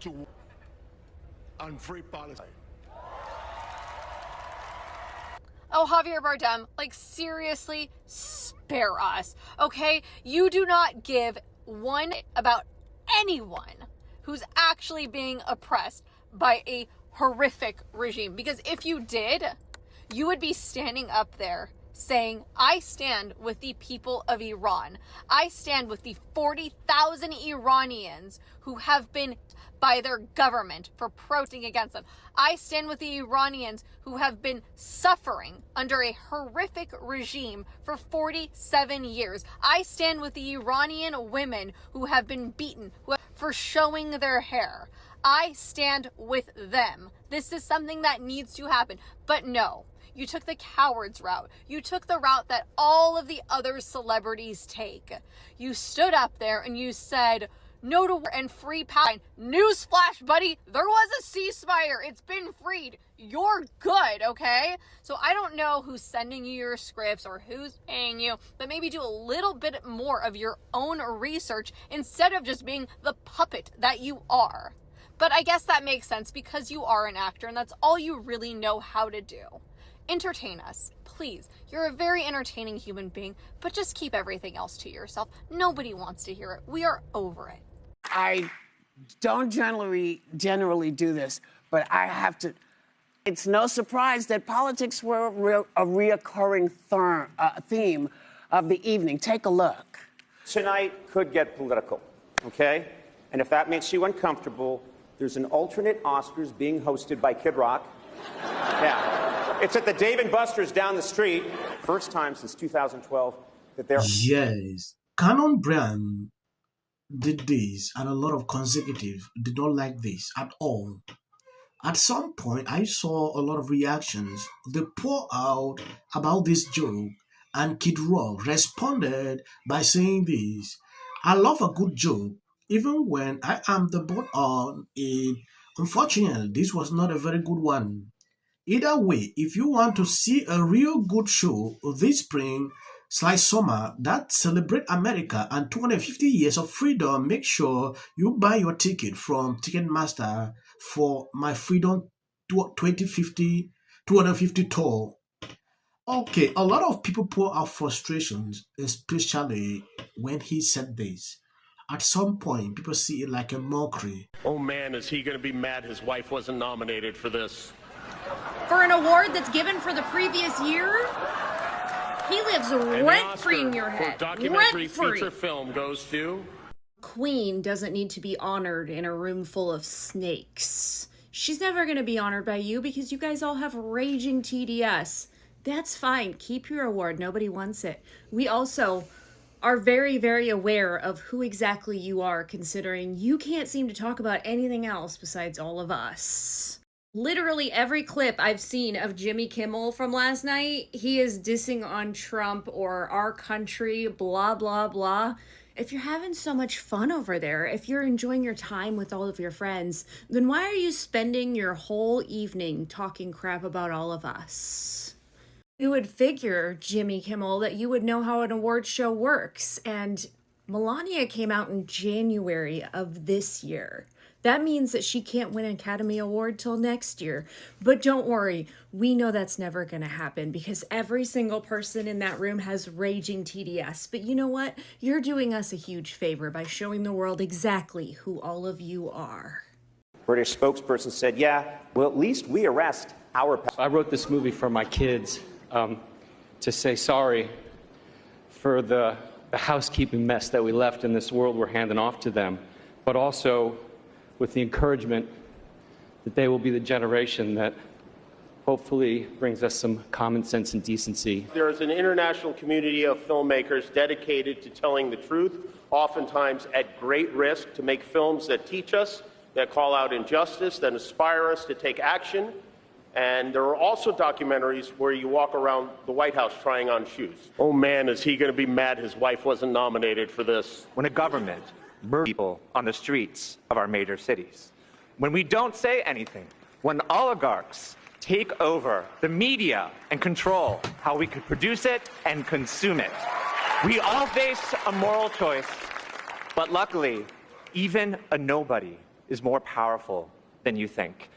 to and free Palestine. Oh, Javier Bardem, like seriously, spare us, okay? You do not give one about anyone who's actually being oppressed by a horrific regime. Because if you did, you would be standing up there saying, I stand with the people of Iran. I stand with the 40,000 Iranians who have been by their government for protesting against them. I stand with the Iranians who have been suffering under a horrific regime for 47 years. I stand with the Iranian women who have been beaten for showing their hair. I stand with them. This is something that needs to happen. But no, you took the coward's route. You took the route that all of the other celebrities take. You stood up there and you said, no to war and free Palestine. Newsflash, buddy, there was a ceasefire. It's been freed. You're good, okay? So I don't know who's sending you your scripts or who's paying you, but maybe do a little bit more of your own research instead of just being the puppet that you are. But I guess that makes sense because you are an actor and that's all you really know how to do. Entertain us, please. You're a very entertaining human being, but just keep everything else to yourself. Nobody wants to hear it. We are over it. I don't generally do this, but I have to. It's no surprise that politics were a reoccurring theme of the evening. Take a look. Tonight could get political, okay? And if that makes you uncomfortable, there's an alternate Oscars being hosted by Kid Rock. Yeah. It's at the Dave & Buster's down the street. First time since 2012 that they're... Yes. Canon Brand did this, and a lot of consecutive did not like this at all. At some point, I saw a lot of reactions. They pour out about this joke, and Kid Rock responded by saying this. I love a good joke, even when I am the butt on it. Unfortunately, this was not a very good one. Either way, if you want to see a real good show this spring/summer that celebrate America and 250 years of freedom, make sure you buy your ticket from Ticketmaster for My Freedom 2050 250 tour. Okay, a lot of people pour out frustrations, especially when he said this. At some point, people see it like a mockery. Oh man, is he going to be mad his wife wasn't nominated for this? For an award that's given for the previous year? He lives rent-free in your head. For documentary Rent-free. feature film goes to... Queen doesn't need to be honored in a room full of snakes. She's never going to be honored by you because you guys all have raging TDS. That's fine. Keep your award. Nobody wants it. We also are very, very aware of who exactly you are, considering you can't seem to talk about anything else besides all of us. Literally every clip I've seen of Jimmy Kimmel from last night, he is dissing on Trump or our country, blah, blah, blah. If you're having so much fun over there, if you're enjoying your time with all of your friends, then why are you spending your whole evening talking crap about all of us? You would figure, Jimmy Kimmel, that you would know how an award show works. And Melania came out in January of this year. That means that she can't win an Academy Award till next year. But don't worry, we know that's never going to happen because every single person in that room has raging TDS. But you know what? You're doing us a huge favor by showing the world exactly who all of you are. British spokesperson said, yeah, well, at least we arrest our... I wrote this movie for my kids to say sorry for the housekeeping mess that we left in this world we're handing off to them, but also with the encouragement that they will be the generation that hopefully brings us some common sense and decency. There is an international community of filmmakers dedicated to telling the truth, oftentimes at great risk, to make films that teach us, that call out injustice, that inspire us to take action. And there are also documentaries where you walk around the White House trying on shoes. Oh man, is he going to be mad his wife wasn't nominated for this? When a government murders people on the streets of our major cities, when we don't say anything, when oligarchs take over the media and control how we could produce it and consume it. We all face a moral choice, but luckily, even a nobody is more powerful than you think.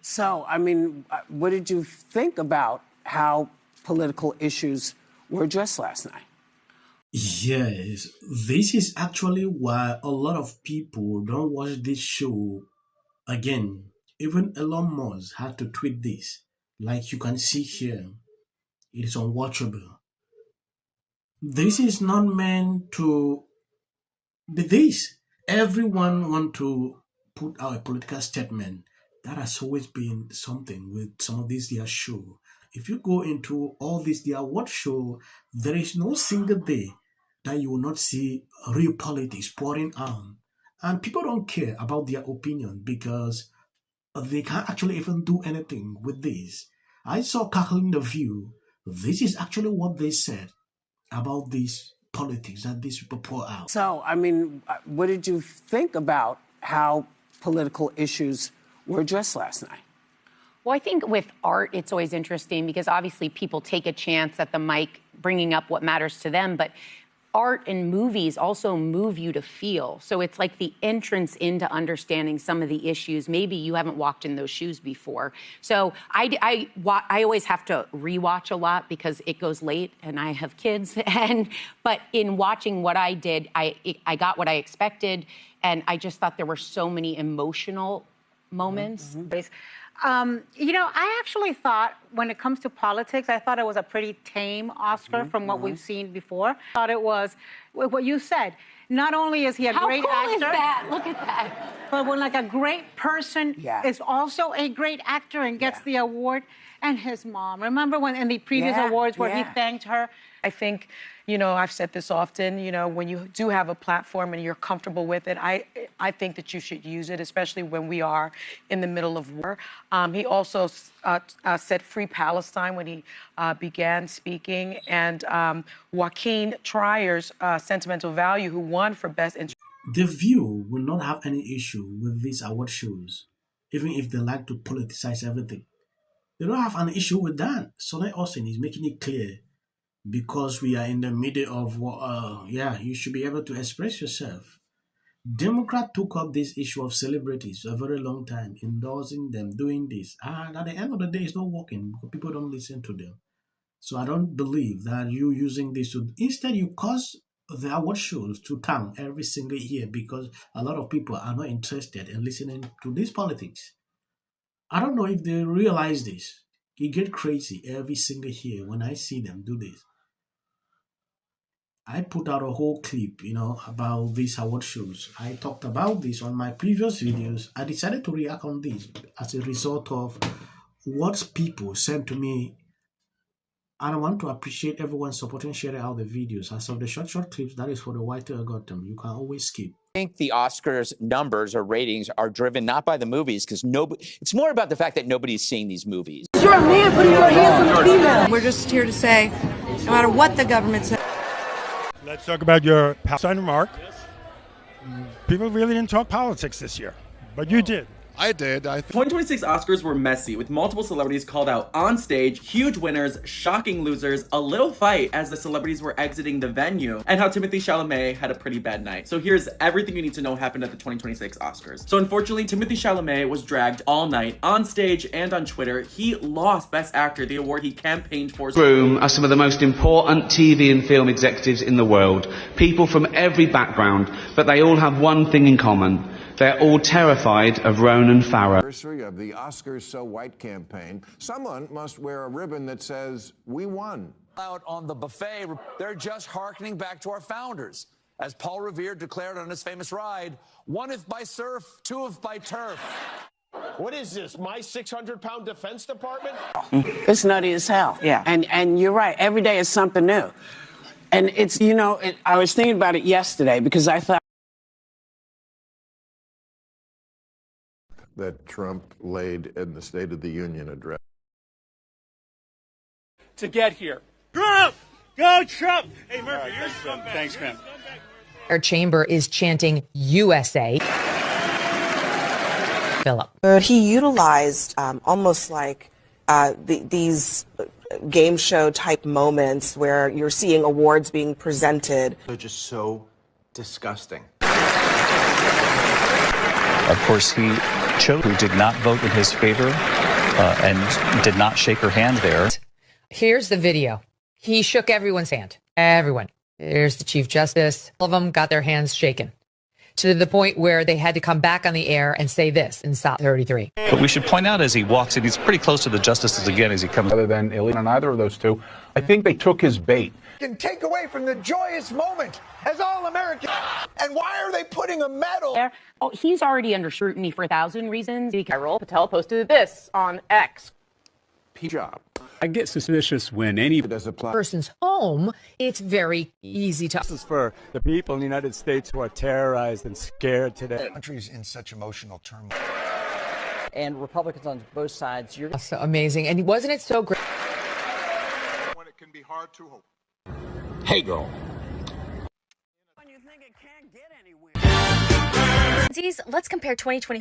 So, I mean, what did you think about how political issues were addressed last night? Yes, this is actually why a lot of people don't watch this show again. Even Elon Musk had to tweet this. Like you can see here, it is unwatchable. This is not meant to be this. Everyone want to put out a political statement. That has always been something with some of these their show. If you go into all this their what show, there is no single day that you will not see real politics pouring on. And people don't care about their opinion because they can't actually even do anything with this. I saw Cackling the View. This is actually what they said about this politics that these people pour out. So, I mean, what did you think about how political issues were addressed last night? Well, I think with art, it's always interesting because obviously people take a chance at the mic bringing up what matters to them, but art and movies also move you to feel. So it's like the entrance into understanding some of the issues. Maybe you haven't walked in those shoes before. So I always have to rewatch a lot because it goes late and I have kids. But in watching what I did, I got what I expected. And I just thought there were so many emotional moments. I actually thought when it comes to politics, I thought it was a pretty tame Oscar from what we've seen before. I thought it was what you said. Not only is he a great actor. How cool is that? Look at that. But when like a great person is also a great actor and gets the award, and his mom. Remember when in the previous awards where he thanked her? I think, I've said this often, when you do have a platform and you're comfortable with it, I think that you should use it, especially when we are in the middle of war. He also said free Palestine when he began speaking. And Joaquin Trier's Sentimental Value, who won for Best The View will not have any issue with these award shows, even if they like to politicize everything. They don't have an issue with that. Sonny Austin is making it clear because we are in the middle of you should be able to express yourself. Democrats took up this issue of celebrities a very long time, endorsing them, doing this. And at the end of the day, it's not working because people don't listen to them. So I don't believe that you using this to... Instead, you cause the award shows to tank every single year because a lot of people are not interested in listening to this politics. I don't know if they realize this. It get crazy every single year when I see them do this. I put out a whole clip, about these award shows. I talked about this on my previous videos. I decided to react on this as a result of what people sent to me. And I want to appreciate everyone supporting, sharing out the videos. As of the short clips, that is for the white algorithm. You can always skip. I think the Oscars numbers or ratings are driven not by the movies because it's more about the fact that nobody's seeing these movies. You're a man putting your hands on the female. We're just here to say, no matter what the government says. Let's talk about your Palestine remark. People really didn't talk politics this year, but you did. I did. 2026 Oscars were messy, with multiple celebrities called out on stage, huge winners, shocking losers, a little fight as the celebrities were exiting the venue, and how Timothée Chalamet had a pretty bad night. So here's everything you need to know happened at the 2026 Oscars. So unfortunately, Timothée Chalamet was dragged all night on stage and on Twitter. He lost Best Actor, the award he campaigned for. Room are some of the most important TV and film executives in the world, people from every background, but they all have one thing in common. They're all terrified of Ronan Farrow. Anniversary of the Oscars So White campaign. Someone must wear a ribbon that says, "We won." Out on the buffet, they're just hearkening back to our founders. As Paul Revere declared on his famous ride, one if by surf, two if by turf. What is this, my 600-pound Defense Department? It's nutty as hell. Yeah. And you're right. Every day is something new. And it's, I was thinking about it yesterday because I thought that Trump laid in the State of the Union address. To get here. Trump! Go Trump! Hey, Murphy, you're scumbag. Thanks, man. Our chamber is chanting USA. Philip. He utilized almost like these game show type moments where you're seeing awards being presented. They're just so disgusting. Of course, he chose who did not vote in his favor and did not shake her hand there. Here's the video. He shook everyone's hand. Everyone. There's the Chief Justice. All of them got their hands shaken to the point where they had to come back on the air and say this in Stop 33. But we should point out as he walks in, he's pretty close to the justices again as he comes. Other than illegal on either of those two, I think they took his bait. Can take away from the joyous moment as all Americans. And why are they putting a medal? Oh, he's already under scrutiny for 1,000 reasons. Patel posted this on X. Job. I get suspicious when any person's home, it's very easy to. This is for the people in the United States who are terrorized and scared today. The country's in such emotional turmoil. And Republicans on both sides. You're so amazing. And wasn't it so great? When it can be hard to hope. Hey, girl. Let's compare 2020